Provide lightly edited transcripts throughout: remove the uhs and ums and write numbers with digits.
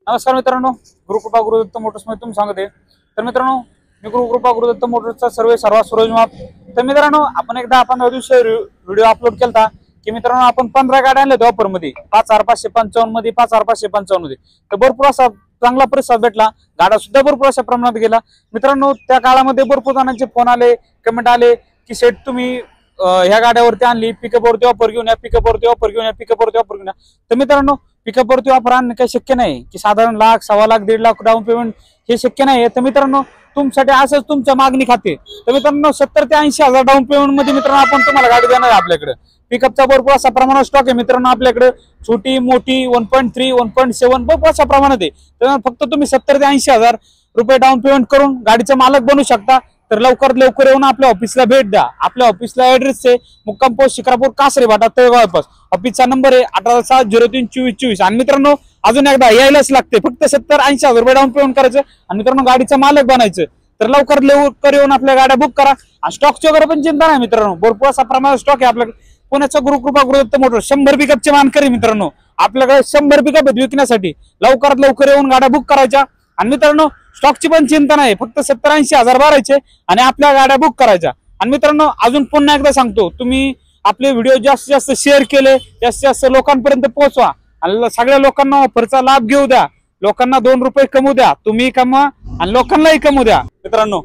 नमस्कार मित्रांनो, गुरुकृपा गुरुदत्त मोटर्समध्ये तुम सांगते। तर मित्रांनो, मी गुरुकृपा गुरुदत्त मोटर्सचा सर्वात सुरज माप। तर मित्रांनो, आपण एकदा 15 दिवशी व्हिडिओ अपलोड केलता की मित्रांनो आपण 15 गाड्या आणल्या होत्या ऑफर मध्ये 5555 मध्ये 5555 मध्ये। तर भरपूर असा चांगला प्रतिसाद भेटला, गाड्या सुद्धा भरपूर अशा प्रमाणात गेला मित्रांनो। त्या काळामध्ये भरपूर जणांचे फोन आले, कमेंट आले की शेट तुम्ही ह्या गाड्यावरती आणली, पिकअपवरती ऑफर घेऊन या, पिकअपवरती ऑफर घेऊन या, पिकअपवरती ऑफर घेऊन या। तर मित्रांनो, पिकअपवरती ऑफर आणणं काही शक्य नाही की साधारण लाख, सव्वा लाख, 1.5 लाख डाऊन पेमेंट हे शक्य नाही। तर मित्रांनो, तुमच्यासाठी असंच तुमच्या मागणी खाते। तर मित्रांनो, 70 ते 80 हजार डाऊन पेमेंट मध्ये मित्रांनो आपण तुम्हाला गाडी देणार आहे। आपल्याकडे पिकअपचा भरपूर असा प्रमाणात स्टॉक आहे मित्रांनो। आपल्याकडे छोटी, मोठी, 1.3, 1.7 भरपूर अशा प्रमाणात आहे। तर फक्त तुम्ही 70 ते 80 हजार रुपये डाऊन पेमेंट करून गाडीचे मालक बनू शकता। तर लवकरात लवकर येऊन आपल्या ऑफिसला भेट द्या। आपल्या ऑफिसला ऍड्रेस आहे मुक्काम पोस्ट शिक्रापूर, कासरे भाटा, तळेगाव पास। ऑफिसचा नंबर आहे 1807032424। आणि मित्रांनो, अजून एकदा यायलाच लागते, फक्त 70-80 हजार रुपये डाऊन पेमेंट करायचं आणि मित्रांनो गाडीचा मालक बनायचं। तर लवकरात लवकर येऊन आपल्या गाड्या बुक करा। स्टॉकची वगैरे पण चिंता नाही मित्रांनो, भरपूर असा प्रमाणात स्टॉक आहे आपल्याकडे। पुण्याचा गुरुकृपा गुरुदत्त मोटर्स 100 पिकअपचे मानकरी मित्रांनो, आपल्याकडे 100 पिकअप आहेत विकण्यासाठी। लवकरात लवकर येऊन गाड्या बुक करायच्या। आणि मित्रांनो, स्टॉकची पण चिंता नाही, फक्त 70-80 हजार भरायचे आणि आपल्या गाड्या बुक करायच्या। आणि मित्रांनो, अजून पुन्हा एकदा सांगतो, तुम्ही आपले व्हिडिओ जास्तीत जास्त शेअर केले, जास्तीत जास्त लोकांपर्यंत पोहोचवा आणि सगळ्या लोकांना ऑफरचा लाभ घेऊ द्या। लोकांना 2 रुपये कमवू द्या, तुम्ही कमवा आणि लोकांनाही कमवू द्या। मित्रांनो,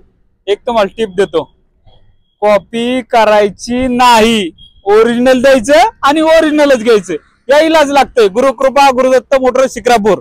एक तुम्हाला टिप देतो, कॉपी करायची नाही, ओरिजिनल द्यायचं आणि ओरिजिनलच घ्यायचं। या इलाज लागतंय गुरुकृपा गुरुदत्त मोटर्स शिक्रापूर।